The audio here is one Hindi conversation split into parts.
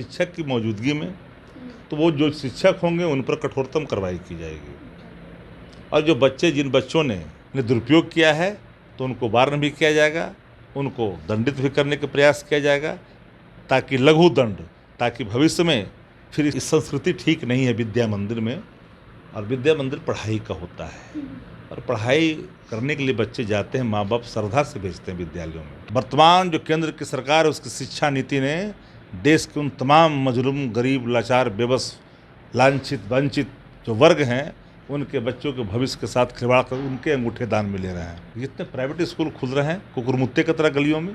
शिक्षक की मौजूदगी में, तो वो जो शिक्षक होंगे उन पर कठोरतम कार्रवाई की जाएगी। और जो बच्चे जिन बच्चों ने दुरुपयोग किया है तो उनको वार्न भी किया जाएगा, उनको दंडित भी करने का प्रयास किया जाएगा, ताकि लघु दंड, ताकि भविष्य में फिर इस संस्कृति ठीक नहीं है विद्या मंदिर में। और विद्या मंदिर पढ़ाई का होता है और पढ़ाई करने के लिए बच्चे जाते हैं, माँ बाप श्रद्धा से भेजते हैं विद्यालयों में। वर्तमान जो केंद्र की सरकार है उसकी शिक्षा नीति ने देश के उन तमाम मजलूम, गरीब, लाचार, बेबस, लांछित, वंचित जो वर्ग हैं उनके बच्चों के भविष्य के साथ खिलवाड़ कर उनके अंगूठे दान में ले रहे हैं। जितने प्राइवेट स्कूल खुल रहे हैं कुकुरमुत्ते की तरह गलियों में,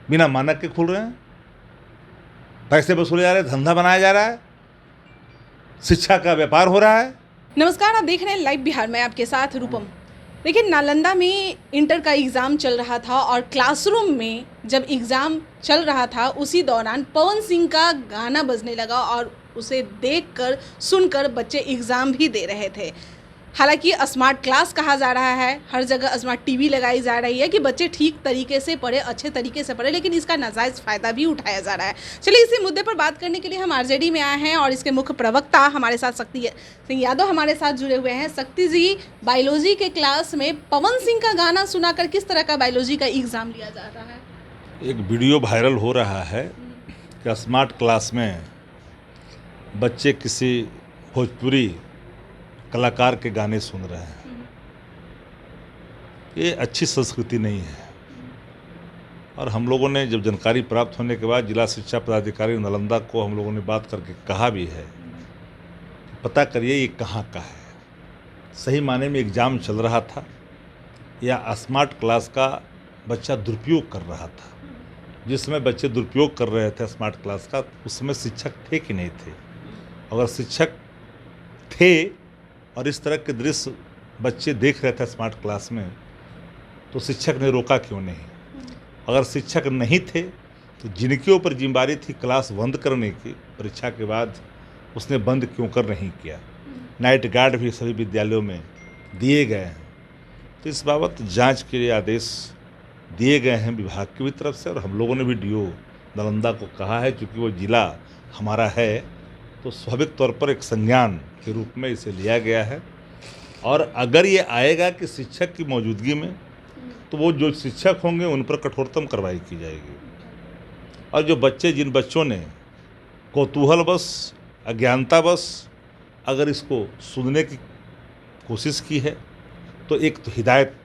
बिना मानक के खुल रहे हैं, पैसे वसूले जा रहे हैं, धंधा बनाया जा रहा है, शिक्षा का व्यापार हो रहा है। नमस्कार, आप देख रहे हैं लाइव बिहार में, आपके साथ रूपम। देखिए, नालंदा में इंटर का एग्ज़ाम चल रहा था और क्लासरूम में जब एग्ज़ाम चल रहा था उसी दौरान पवन सिंह का गाना बजने लगा और उसे देखकर सुनकर बच्चे एग्ज़ाम भी दे रहे थे। हालांकि स्मार्ट क्लास कहा जा रहा है, हर जगह स्मार्ट टीवी लगाई जा रही है कि बच्चे ठीक तरीके से पढ़े, अच्छे तरीके से पढ़े, लेकिन इसका नाजायज़ फ़ायदा भी उठाया जा रहा है। चलिए, इसी मुद्दे पर बात करने के लिए हम आरजेडी में आए हैं और इसके मुख्य प्रवक्ता हमारे साथ शक्ति सिंह यादव हमारे साथ जुड़े हुए हैं। शक्ति जी, बायोलॉजी के क्लास में पवन सिंह का गाना सुनाकर किस तरह का बायोलॉजी का एग्ज़ाम लिया जा रहा है? एक वीडियो वायरल हो रहा है कि स्मार्ट क्लास में बच्चे किसी भोजपुरी कलाकार के गाने सुन रहे हैं। ये अच्छी संस्कृति नहीं है। और हम लोगों ने जब जानकारी प्राप्त होने के बाद जिला शिक्षा पदाधिकारी नालंदा को हम लोगों ने बात करके कहा भी है कि पता करिए ये कहाँ का है, सही माने में एग्ज़ाम चल रहा था या स्मार्ट क्लास का बच्चा दुरुपयोग कर रहा था। जिसमें बच्चे दुरुपयोग कर रहे थे स्मार्ट क्लास का, उसमें शिक्षक थे कि नहीं थे? अगर शिक्षक थे और इस तरह के दृश्य बच्चे देख रहे थे स्मार्ट क्लास में, तो शिक्षक ने रोका क्यों नहीं? अगर शिक्षक नहीं थे तो जिनके ऊपर जिम्मेदारी थी क्लास बंद करने की परीक्षा के बाद, उसने बंद क्यों कर नहीं किया? नाइट गार्ड भी सभी विद्यालयों में दिए गए हैं। तो इस बाबत जांच के लिए आदेश दिए गए हैं विभाग की भी तरफ से, और हम लोगों ने भी डीओ नालंदा को कहा है, चूँकि वो जिला हमारा है तो स्वाभाविक तौर पर एक संज्ञान के रूप में इसे लिया गया है। और अगर ये आएगा कि शिक्षक की मौजूदगी में, तो वो जो शिक्षक होंगे उन पर कठोरतम कार्रवाई की जाएगी। और जो बच्चे जिन बच्चों ने कौतूहलवश, अज्ञानतावश अगर इसको सुनने की कोशिश की है, तो एक तो हिदायत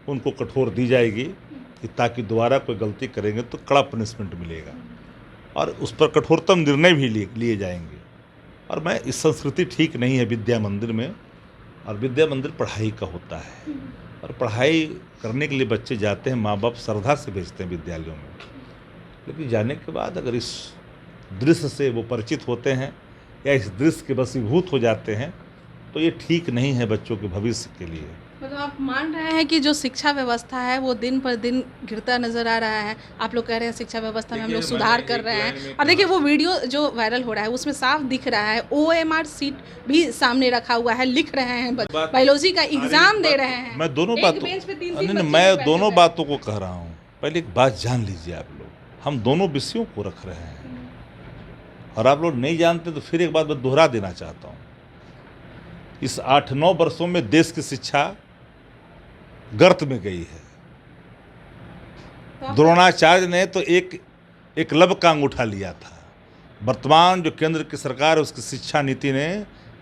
उनको कठोर दी जाएगी कि ताकि दोबारा कोई गलती करेंगे तो कड़ा पनिशमेंट मिलेगा और उस पर कठोरतम निर्णय भी लिए जाएंगे। और मैं इस संस्कृति ठीक नहीं है विद्या मंदिर में। और विद्या मंदिर पढ़ाई का होता है और पढ़ाई करने के लिए बच्चे जाते हैं, माँ बाप श्रद्धा से भेजते हैं विद्यालयों में। लेकिन जाने के बाद अगर इस दृश्य से वो परिचित होते हैं या इस दृश्य के वशीभूत हो जाते हैं, तो ये ठीक नहीं है बच्चों के भविष्य के लिए। मतलब आप मान रहे हैं कि जो शिक्षा व्यवस्था है वो दिन पर दिन गिरता नजर आ रहा है। आप लोग कह रहे हैं शिक्षा व्यवस्था में हम लोग सुधार कर रहे हैं, और देखिए वो वीडियो जो वायरल हो रहा है उसमें साफ दिख रहा है OMR सीट भी सामने रखा हुआ है, लिख रहे हैं, बायोलॉजी का एग्जाम दे रहे हैं। मैं दोनों बातों को कह रहा हूँ। पहले एक बात जान लीजिए आप लोग, हम दोनों विषयों को रख रहे हैं और आप लोग नहीं जानते तो फिर एक बात मैं दोहरा देना चाहता हूँ। इस 8-9 वर्षों में देश की शिक्षा गर्त में गई है। द्रोणाचार्य ने तो एकलव्य का अंगूठा लिया था। वर्तमान जो केंद्र की सरकार है उसकी शिक्षा नीति ने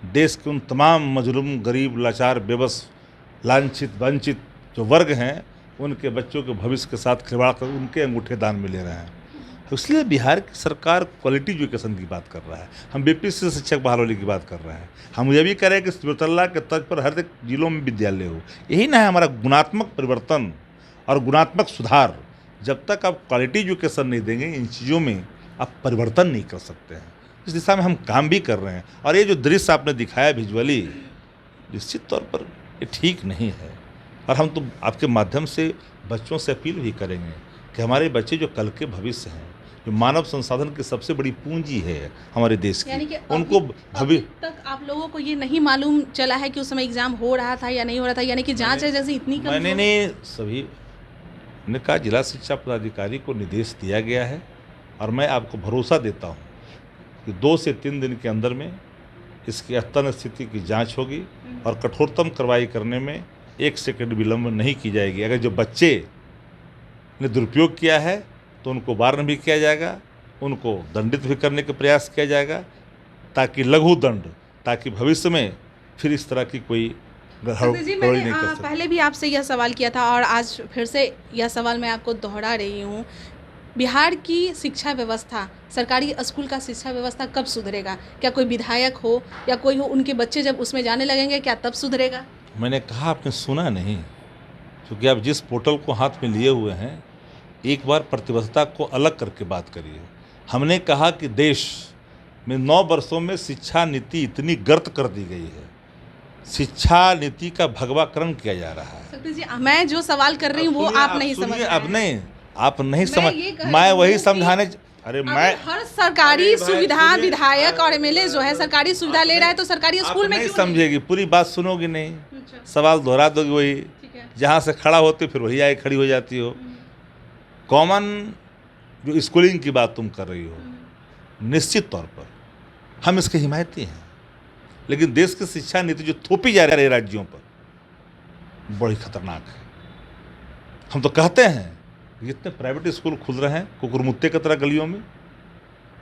देश के उन तमाम मजलूम, गरीब, लाचार, बेबस, लांछित, वंचित जो वर्ग हैं उनके बच्चों के भविष्य के साथ खिलवाड़ कर उनके अंगूठे दान में ले रहे हैं। इसलिए बिहार की सरकार क्वालिटी एजुकेशन की बात कर रहा है, हम BPC शिक्षक बहाली की बात कर रहे हैं। हम ये भी कह रहे हैं कि सिबतल्ला के तर्ज पर हर एक जिलों में विद्यालय हो। यही ना है हमारा गुणात्मक परिवर्तन और गुणात्मक सुधार। जब तक आप क्वालिटी एजुकेशन नहीं देंगे, इन चीज़ों में आप परिवर्तन नहीं कर सकते हैं। इस दिशा में हम काम भी कर रहे हैं। और ये जो दृश्य आपने दिखाया विजुअली, निश्चित तौर पर ये ठीक नहीं है। और हम तो आपके माध्यम से बच्चों से अपील भी करेंगे कि हमारे बच्चे जो कल के भविष्य हैं, जो मानव संसाधन की सबसे बड़ी पूंजी है हमारे देश की, उनको अभी तक आप लोगों को ये नहीं मालूम चला है कि उस समय एग्जाम हो रहा था या नहीं हो रहा था, यानी कि जांच है जैसे इतनी कम? मैंने नहीं, सभी ने कहा जिला शिक्षा पदाधिकारी को निर्देश दिया गया है और मैं आपको भरोसा देता हूँ कि 2 से 3 दिन के अंदर में इसकी अस्तन स्थिति की जांच होगी और कठोरतम कार्रवाई करने में 1 सेकंड विलंब नहीं की जाएगी। अगर जो बच्चे ने दुरुपयोग किया है तो उनको वार्न भी किया जाएगा, उनको दंडित भी करने का प्रयास किया जाएगा, ताकि लघु दंड, ताकि भविष्य में फिर इस तरह की कोई सतीश जी, गड़बड़ी मैंने नहीं कर सकते। पहले भी आपसे यह सवाल किया था और आज फिर से यह सवाल मैं आपको दोहरा रही हूँ। बिहार की शिक्षा व्यवस्था, सरकारी स्कूल का शिक्षा व्यवस्था कब सुधरेगा? क्या कोई विधायक हो या कोई हो, उनके बच्चे जब उसमें जाने लगेंगे क्या तब सुधरेगा? मैंने कहा, आपने सुना नहीं, क्योंकि आप जिस पोर्टल को हाथ में लिए हुए हैं, एक बार प्रतिबद्धता को अलग करके बात करिए। हमने कहा कि देश में 9 वर्षों में शिक्षा नीति इतनी गर्त कर दी गई है, शिक्षा नीति का भगवाकरण किया जा रहा है। सतीश जी, मैं जो सवाल कर रही हूँ वो आप नहीं समझ रहे हैं। अब नहीं, आप नहीं समझ, ये कह मैं रही वही हूँ समझाने, अरे हर सरकारी सुविधा, विधायक और एमएलए जो है सरकारी सुविधा ले रहा है, तो सरकारी स्कूल में नहीं क्यों नहीं? समझेगी, पूरी बात सुनोगी नहीं, अच्छा, सवाल दोहरा दोगी, वही ठीक है। जहाँ से खड़ा होती फिर वही आए खड़ी हो जाती हो। कॉमन जो स्कूलिंग की बात तुम कर रही हो, निश्चित तौर पर हम इसके हिमायती हैं, लेकिन देश की शिक्षा नीति जो थोपी जा रही है राज्यों पर, बड़ी खतरनाक है। हम तो कहते हैं कि इतने प्राइवेट स्कूल खुल रहे हैं कुकुरमुत्ते की तरह गलियों में,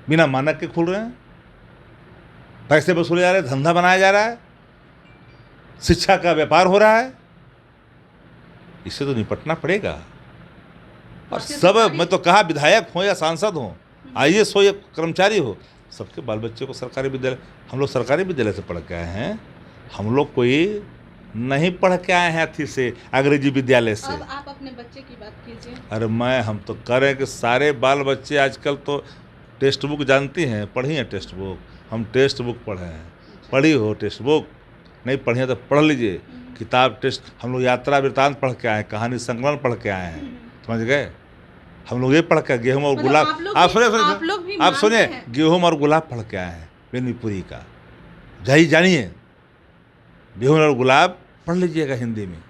बिना मानक के खुल रहे हैं, पैसे वसूले जा रहे हैं, धंधा बनाया जा रहा है, शिक्षा का व्यापार हो रहा है। इससे तो निपटना पड़ेगा। और सब, मैं तो कहा, विधायक हो या सांसद हो, आईएएस हो या कर्मचारी हो, सबके बाल बच्चे को सरकारी विद्यालय, हम लोग सरकारी विद्यालय से पढ़ के आए हैं, हम लोग कोई नहीं पढ़ के आए हैं अथी से, अंग्रेजी विद्यालय से। अब आप अपने बच्चे की बात कीजिए। अरे हम तो कह रहे हैं कि सारे बाल बच्चे आजकल तो टेक्स्ट बुक जानती हैं, पढ़ी हैं टेक्स्ट बुक, हम टेक्स्ट बुक पढ़े हैं। पढ़ी हो टेक्स्ट बुक? नहीं पढ़ी है तो पढ़ लीजिए किताब, टेक्स्ट। हम लोग यात्रा वृतांत पढ़ के आए, कहानी संकलन पढ़ के आए हैं, समझ गए? हम लोग ये पढ़ के गेहूँ और गुलाब, आप सुनिए, गेहूँ और गुलाब पढ़ के आए हैं बेनीपुरी का, जानिए, गेहूँ और गुलाब पढ़ लीजिएगा हिंदी में।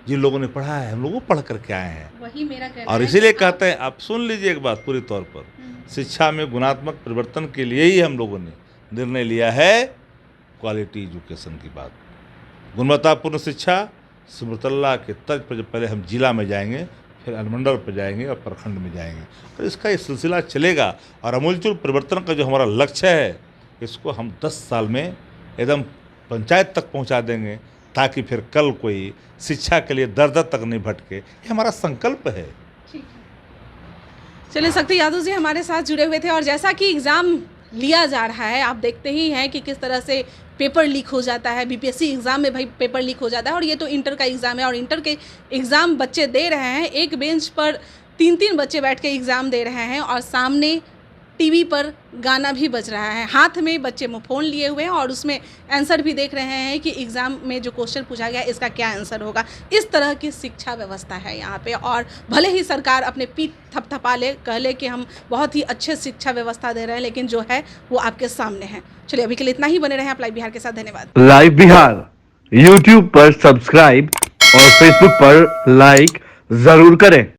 जिन लोगों ने पढ़ा है, हम लोग वो पढ़ करके आए हैं, वही मेरा कहना और है। इसीलिए कहते हैं, आप सुन लीजिए एक बात पूरी तौर पर, शिक्षा में गुणात्मक परिवर्तन के लिए ही हम लोगों ने निर्णय लिया है क्वालिटी एजुकेशन की बात, गुणवत्तापूर्ण शिक्षा। सिमरतल्ला के तर्ज पर जब पहले हम जिला में जाएंगे, फिर अनुमंडल पर जाएंगे और प्रखंड में जाएंगे, और इसका ये सिलसिला चलेगा। और अमूलचूल परिवर्तन का जो हमारा लक्ष्य है, इसको हम 10 साल में एकदम पंचायत तक पहुंचा देंगे, ताकि फिर कल कोई शिक्षा के लिए दर दर तक नहीं भटके। ये हमारा संकल्प है। चलिए, शक्ति यादव जी हमारे साथ जुड़े हुए थे। और जैसा कि एग्ज़ाम लिया जा रहा है, आप देखते ही हैं कि किस तरह से पेपर लीक हो जाता है। बीपीएससी एग्ज़ाम में भाई पेपर लीक हो जाता है, और ये तो इंटर का एग्ज़ाम है, और इंटर के एग्ज़ाम बच्चे दे रहे हैं, एक बेंच पर 3-3 बच्चे बैठ के एग्ज़ाम दे रहे हैं, और सामने टीवी पर गाना भी बज रहा है, हाथ में बच्चे फ़ोन लिए हुए हैं, और उसमें आंसर भी देख रहे हैं कि एग्ज़ाम में जो क्वेश्चन पूछा गया इसका क्या आंसर होगा। इस तरह की शिक्षा व्यवस्था है यहाँ पे, और भले ही सरकार अपने पीठ थपथपा ले, कह ले कि हम बहुत ही अच्छे शिक्षा व्यवस्था दे रहे हैं, लेकिन जो है वो आपके सामने है। चलिए, अभी के लिए इतना ही। बने रहें आप लाइव बिहार के साथ। धन्यवाद। लाइव बिहार यूट्यूब पर सब्सक्राइब और फेसबुक पर लाइक जरूर करें।